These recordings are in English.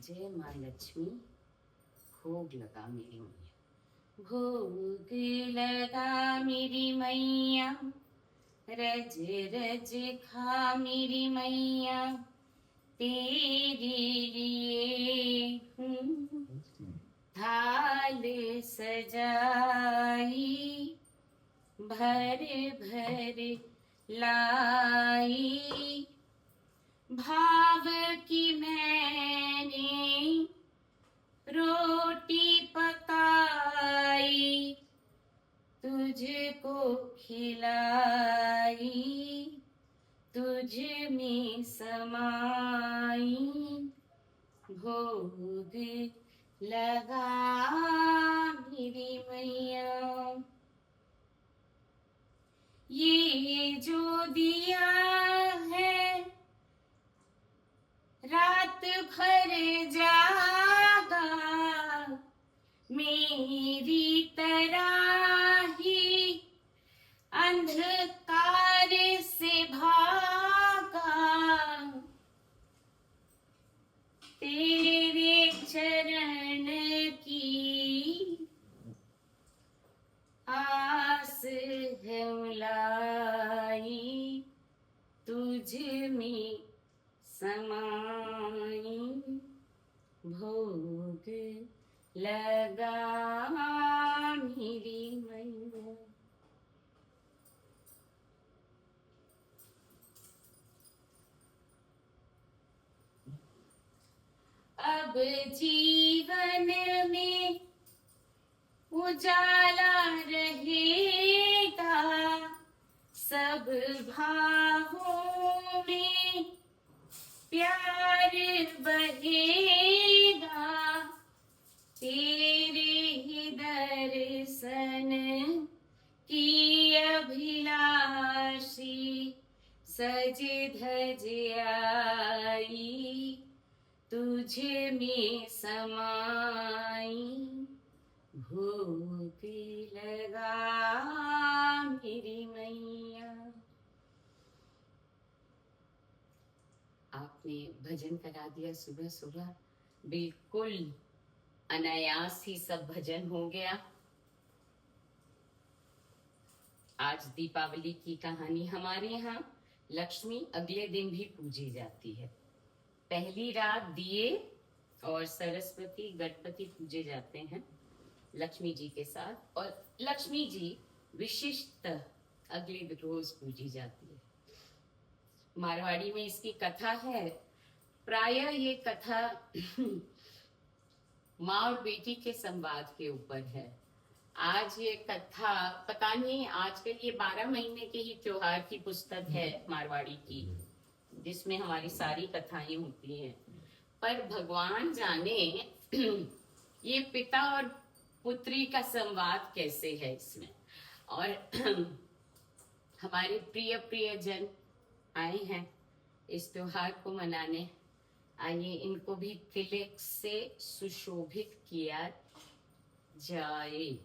जय माँ लक्ष्मी। भोग लगा मेरी मैया, भोग लगा मेरी मैया, रज रज खा मेरी मैया, तेरे लिए थाल सजाई, भर भर लाई, भाव की मैंने रोटी पकाई, तुझको खिलाई, तुझ में समाई, भोग लगा मेरी मैया। ये जो दिया है रात भर जागा, मेरी तरह ही अंधकार से भागा, तेरे चरण की आस है लाई, तुझ में समाई, भोग लगा मेरी मैया। अब जीवन में उजाला रहेगा, सब भावों में प्यार बहेगा, तेरे ही दर्शन की अभिलाषी सज धज आई, तुझे में समाई, भोग लगा मेरी मैया। आपने भजन करा दिया सुबह सुबह, बिल्कुल अनायास ही सब भजन हो गया। आज दीपावली की कहानी। हमारे यहाँ लक्ष्मी अगले दिन भी पूजी जाती है। पहली रात दिए और सरस्वती गणपति पूजे जाते हैं लक्ष्मी जी के साथ, और लक्ष्मी जी विशिष्ट अगले रोज पूजी जाती है। मारवाड़ी में इसकी कथा है। प्रायः ये कथा माँ और बेटी के संवाद के ऊपर है। आज ये कथा पता नहीं, आजकल ये 12 महीने के ही त्योहार की पुस्तक है मारवाड़ी की, जिसमें हमारी सारी कथाएं होती हैं। पर भगवान जाने ये पिता और पुत्री का संवाद कैसे है इसमें। और हमारे प्रिय प्रिय जन आए हैं इस त्योहार को मनाने। आइए इनको भी तिलक से सुशोभित किया जाए।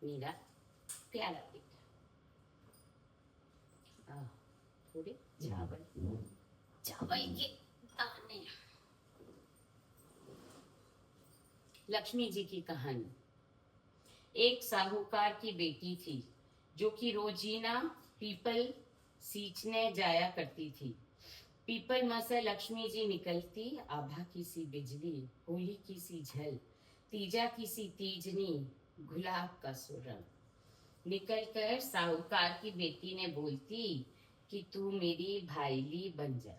मेरा प्यारा बेटा, थोड़े चावल चावल के दाने। लक्ष्मी जी की कहानी। एक साहूकार की बेटी थी जो कि रोजीना पीपल सींचने जाया करती थी। पीपल में से लक्ष्मी जी निकलती, आभा की सी बिजली, होली की सी झल, तीजा की सी तीजनी, गुलाब का सुरंग। निकलकर साहूकार की बेटी ने बोलती कि तू मेरी भाईली बन जा।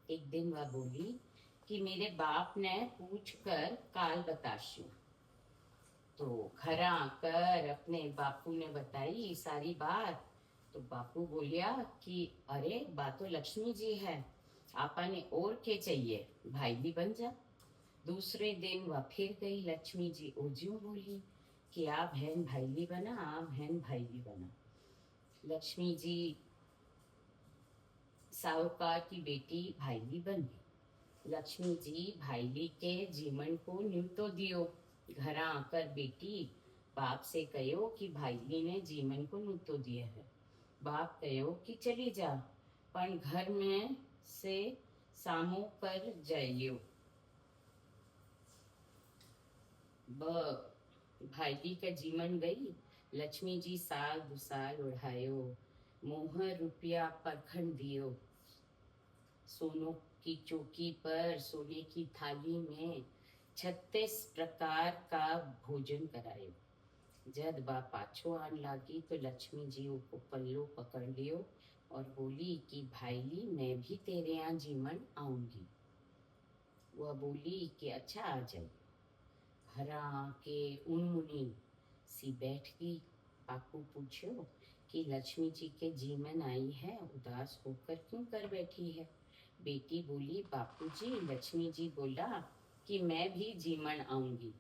एक दिन वह बोली कि मेरे बाप ने पूछ कर काल बताशू। तो घर आकर अपने बापू ने बताई सारी बात। तो बापू बोलिया कि अरे बात तो लक्ष्मी जी है, आपा ने और के चाहिए, भाईली बन जा। दूसरे दिन वह फिर गई। लक्ष्मी जी ओज्यों बोली कि आप बहन भाईली बना, आप बहन भाईली बना। लक्ष्मी जी साहूकार की बेटी भाईली बन गई। लक्ष्मी जी भाईली के जीवन को न्यूतो दियो। घर आकर बेटी बाप से कहो कि भाईली ने जीवन को न्यूतो दिया है। बाप कहो कि चली जा, पर घर में से सामो कर जाइयो। ब भाईली का जीवन गई, लक्ष्मी जी साल दुसाल उड़ायो, मोहर रुपया परखंड दियो, सोनों की चौकी पर सोने की थाली में 36 प्रकार का भोजन करायो। जद बा पाछो आन लागी तो लक्ष्मी जी को पल्लो पकड़ लियो और बोली कि भाईली मैं भी तेरे यहाँ जीवन आऊंगी। वह बोली कि अच्छा आ जाए। घर आके उनमुनी सी बैठ गई। बापू पूछो कि लक्ष्मी जी के जीवन आई है, उदास होकर क्यों कर बैठी है। बेटी बोली बापू जी, लक्ष्मी जी बोला कि मैं भी जीवन आऊंगी,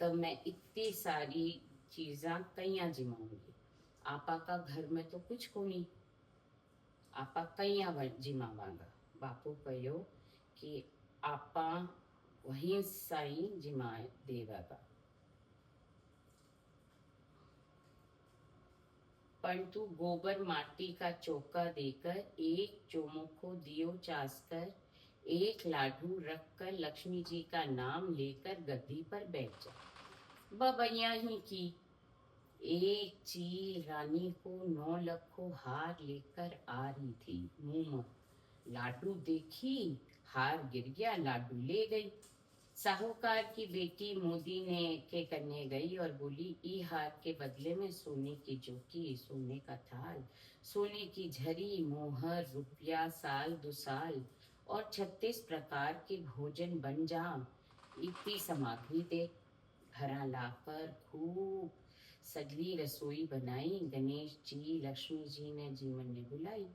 तब मैं इतनी सारी चीज़ा कईयां जिमाऊंगी। आपा का घर में तो कुछ को नहीं, आपा कईयां जिमावांगा। बापू कहो कि आपा वहीं साई जिमा देवागा। परंतु गोबर माटी का चौका देकर, एक चौमुखो दियो चासकर, एक लाडू रखकर लक्ष्मी जी का नाम लेकर गद्दी पर बैठ जा। बबैया ही की। एक चील रानी को 9 लखों हार लेकर आ रही थी। मुंह में लाडू देखी, हार गिर गया, लाडू ले गई। साहूकार की बेटी मोदी ने के कन्ने गई और बोली, ई हार के बदले में सोने की चौकी, सोने का थाल, सोने की झरी, मोहर रुपया साल दुसाल और 36 प्रकार के भोजन बन जा। इतनी सामग्री दे। घरा लाकर खूब सगली रसोई बनाई। गणेश जी लक्ष्मी जी ने जीवन ने बुलाई।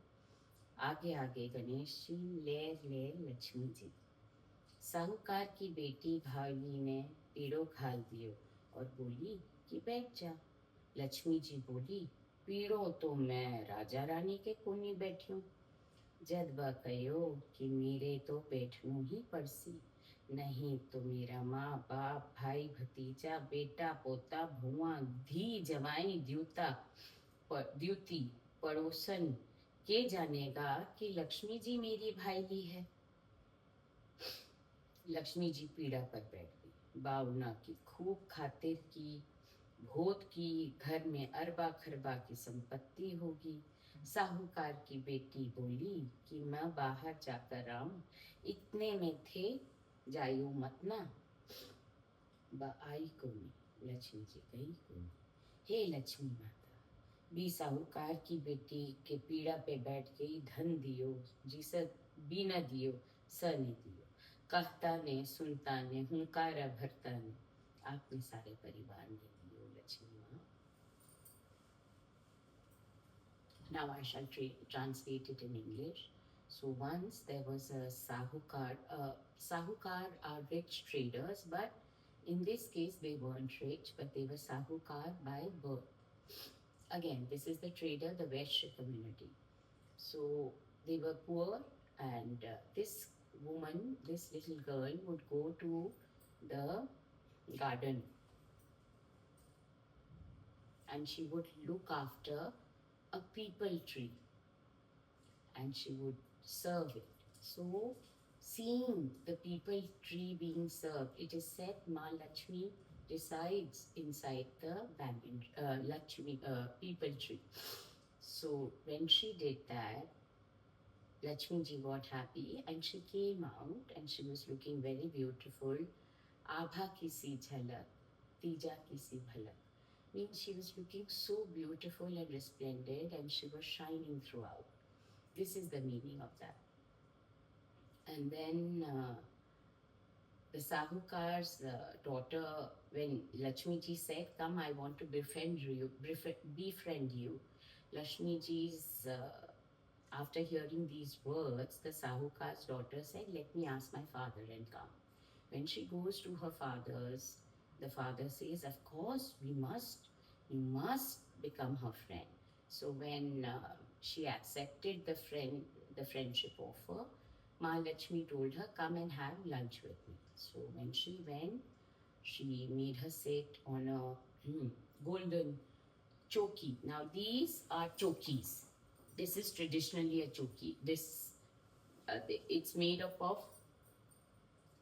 आगे आगे गणेश जी, लेर लेर लक्ष्मी जी। साहूकार की बेटी भावनी ने पीड़ो खाल दियो और बोली कि बैठ जा। लक्ष्मी जी बोली, पीड़ो तो मैं राजा रानी के कोनी बैठ्यूं। जदबा कहो कि मेरे तो बैठनू ही पड़सी, नहीं तो मेरा माँ बाप भाई भतीजा बेटा पोता भुआ धी जवाई द्यूती पड़ोसन के जानेगा कि लक्ष्मी जी मेरी भाईली है। लक्ष्मी जी पीड़ा पर बैठ गई। बावना की खूब खातिर की, भोत की, घर में अरबा खरबा की संपत्ति होगी। साहूकार की बेटी बोली कि मैं बाहर जाकर आऊं, इतने में थे जायो मत ना। आई को नहीं, लक्ष्मी जी गई को नहीं। हे लक्ष्मी माता, बी साहूकार की बेटी के पीड़ा पे बैठ गई। धन दियो जिस बी न दियो स ने दियो, कहता ने सुनता ने हुंकारा भरता ने, आपने सारे परिवार ने दियो लक्ष्मी माँ। Now I shall translate it in English. So once there was a Sahukar. Sahukar are rich traders, but in this case they weren't rich, but they were Sahukar by birth. Again, this is the trader, the Vaishya community. So they were poor, and this woman, this little girl, would go to the garden and she would look after a peepal tree and she would serve it. So, seeing the peepal tree being served, it is said Ma Lakshmi resides inside the Lakshmi peepal tree. So, when she did that, Lakshmi ji got happy and she came out and she was looking very beautiful. Abha kisi jhalak, tija kisi bhalak. Means she was looking so beautiful and resplendent and she was shining throughout. This is the meaning of that. And then the Sahukar's daughter, when Lakshmi ji said, come, I want to befriend you. Lakshmi ji's, after hearing these words, the Sahukar's daughter said, let me ask my father and come. When she goes to her father's, the father says, of course, you must become her friend. So when she accepted the friendship offer, Mahalakshmi told her, come and have lunch with me. So when she went, she made her sit on a golden choki. Now these are chokis. This is traditionally a choki. It's made up of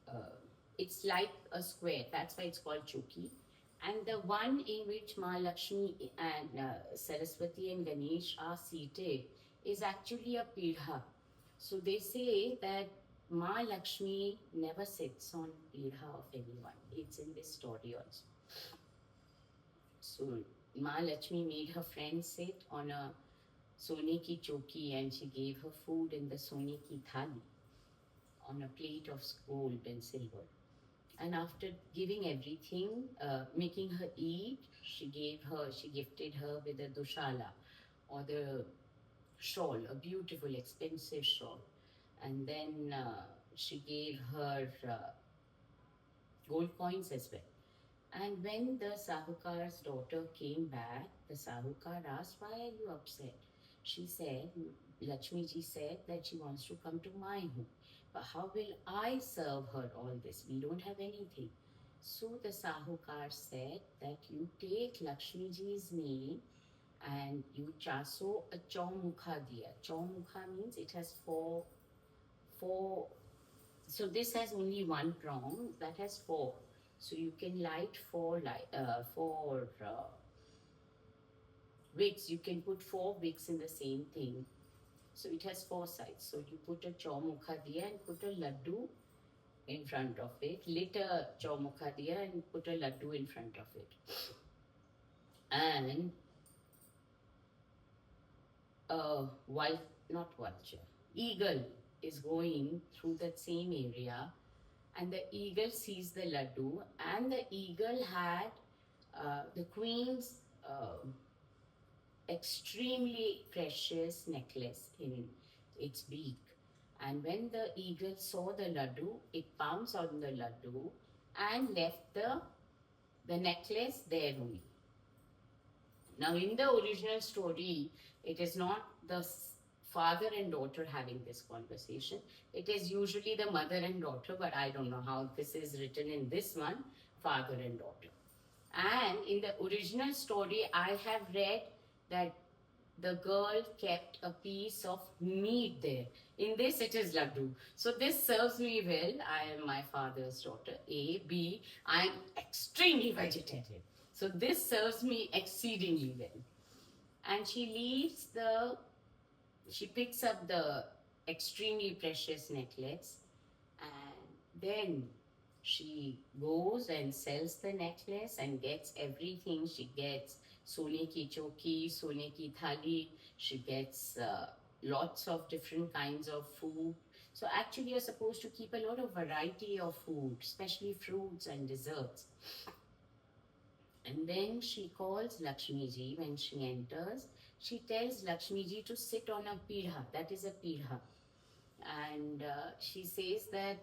uh, it's like a square. That's why it's called Choki. And the one in which Mahalakshmi and Saraswati and Ganesh are seated is actually a pidha. So they say that Mahalakshmi never sits on pidha of anyone. It's in this story also. So Mahalakshmi made her friend sit on a Sone ki choki and she gave her food in the Sone ki thali on a plate of gold and silver. And after giving everything, making her eat, she gifted her with a dushala or the shawl, a beautiful, expensive shawl. And then she gave her gold coins as well. And when the Sahukar's daughter came back, the Sahukar asked, "Why are you upset?" She said, Lakshmi ji said that she wants to come to my home. But how will I serve her all this? We don't have anything. So the Sahukar said that you take Lakshmi ji's name and you chaso a chaumukha diya. Chaumukha means it has four. So this has only one prong, that has four. So you can light four wicks. You can put four wicks in the same thing. So it has four sides. So you put a chaumukha diya and put a laddu in front of it. Lit a chaumukha diya and put a laddu in front of it. And not vulture, eagle is going through that same area, and the eagle sees the laddu, and the eagle had the queen's extremely precious necklace in its beak. And when the eagle saw the laddu, it pounced on the laddu and left the necklace there only. Now, in the original story, it is not the father and daughter having this conversation. It is usually the mother and daughter, but I don't know how this is written in this one, father and daughter. And in the original story, I have read that the girl kept a piece of meat there. In this, it is laddu. So this serves me well. I am my father's daughter. A. B. I am extremely vegetarian. So this serves me exceedingly well. And she picks up the extremely precious necklace, and then she goes and sells the necklace and gets everything. She gets Sone ki choki, Sone ki thali. She gets lots of different kinds of food. So actually you're supposed to keep a lot of variety of food, especially fruits and desserts. And then she calls Lakshmi ji when she enters. She tells Lakshmi ji to sit on a pidha. That is a pidha. And she says that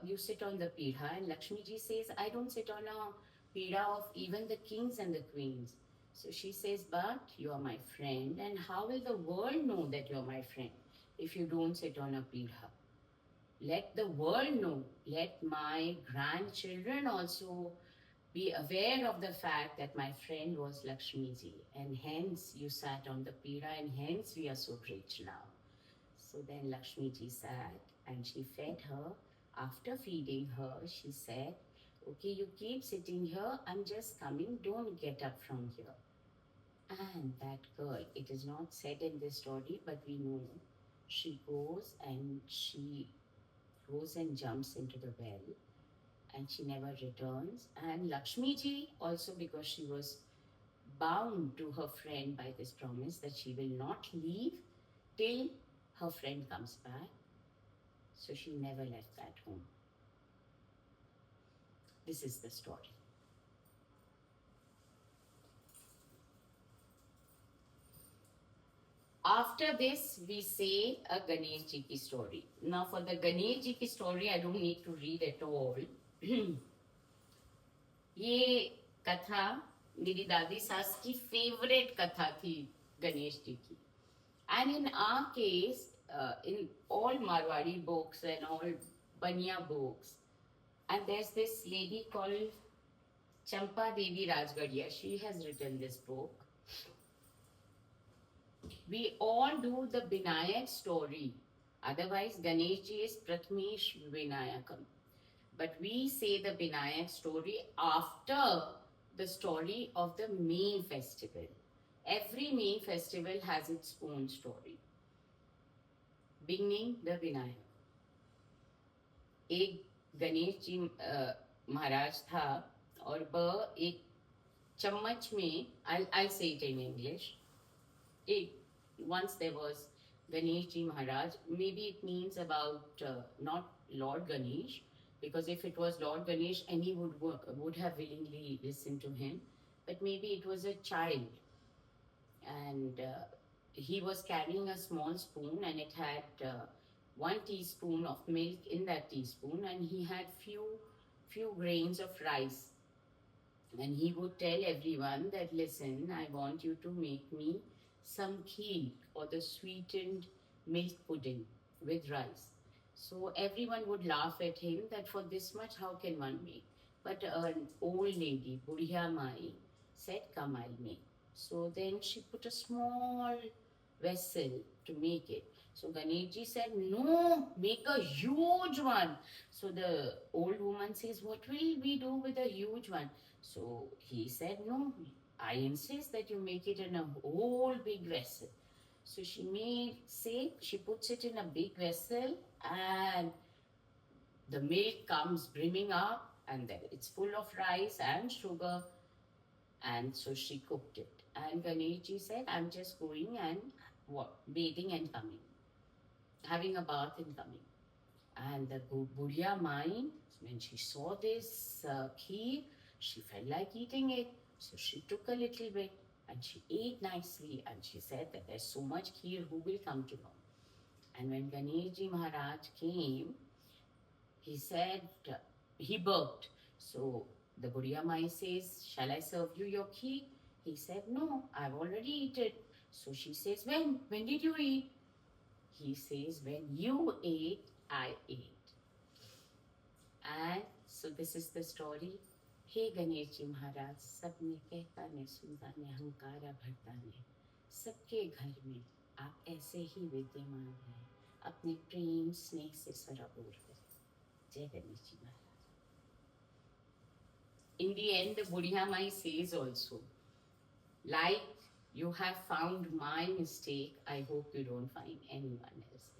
you sit on the pidha. And Lakshmi ji says, I don't sit on a pidha of even the kings and the queens. So she says, but you are my friend. And how will the world know that you're my friend if you don't sit on a pidha? Let the world know. Let my grandchildren also be aware of the fact that my friend was Lakshmi ji, and hence you sat on the pidha, and hence we are so rich now. So then Lakshmi ji sat and she fed her. After feeding her, she said, okay, you keep sitting here, I'm just coming, don't get up from here. And that girl, it is not said in this story, but we know, she goes and jumps into the well, and she never returns. And Lakshmi ji, also because she was bound to her friend by this promise that she will not leave till her friend comes back, so she never left that home. This is the story. After this, we say a Ganesh ji ki story. Now, for the Ganesh ji ki story, I don't need to read at all. ये कथा मेरी दादी सास की favourite कथा थी गणेश जी की. And in our case, in all Marwari books and all Banya books, and there's this lady called Champa Devi Rajgadia. She has written this book. We all do the Vinayak story. Otherwise, Ganesh ji is Pratmesh Vinayakam. but we say the Vinayak story after the story of the main festival. Every main festival has its own story. Beginning the Vinayak. एक गणेश जी महाराज था और वह एक चम्मच में I'll say it in English. Once there was Ganesh Ji Maharaj. Maybe it means about not Lord Ganesh, because if it was Lord Ganesh, any would have willingly listened to him. But maybe it was a child, and he was carrying a small spoon, and it had 1 teaspoon of milk in that teaspoon, and he had few grains of rice. And he would tell everyone that, listen, I want you to make me some kheer or the sweetened milk pudding with rice. So everyone would laugh at him that for this much, how can one make? But an old lady, Budhiya Mai, said, come, I'll make. So then she put a small vessel to make it. So Ganeshji said, no, make a huge one. So the old woman says, what will we do with a huge one? So he said, no, I insist that you make it in a whole big vessel. So she puts it in a big vessel, and the milk comes brimming up, and then it's full of rice and sugar. And so she cooked it. And Ganeshji said, I'm just going and bathing and coming, having a bath and coming. And the Budhiya Mai, when she saw this kheer, she felt like eating it. So she took a little bit and she ate nicely. And she said that there's so much kheer, who will come to know? And when Ganeshji Maharaj came, he said, he burped. So the Budhiya Mai says, shall I serve you your kheer? He said, no, I've already eaten. So she says, when? When did you eat? He says, when you ate, I ate. And so this is the story. हे गणेश जी महाराज, सबने कहता ने सुनता ने अहंकारा भरता ने, सबके घर में आप ऐसे ही विद्यमान हैं, अपने प्रेम स्नेह से सराबोर हो. जय गणेश जी महाराज. In the end, the Budhiya Mai says also, like you have found my mistake, I hope you don't find anyone else.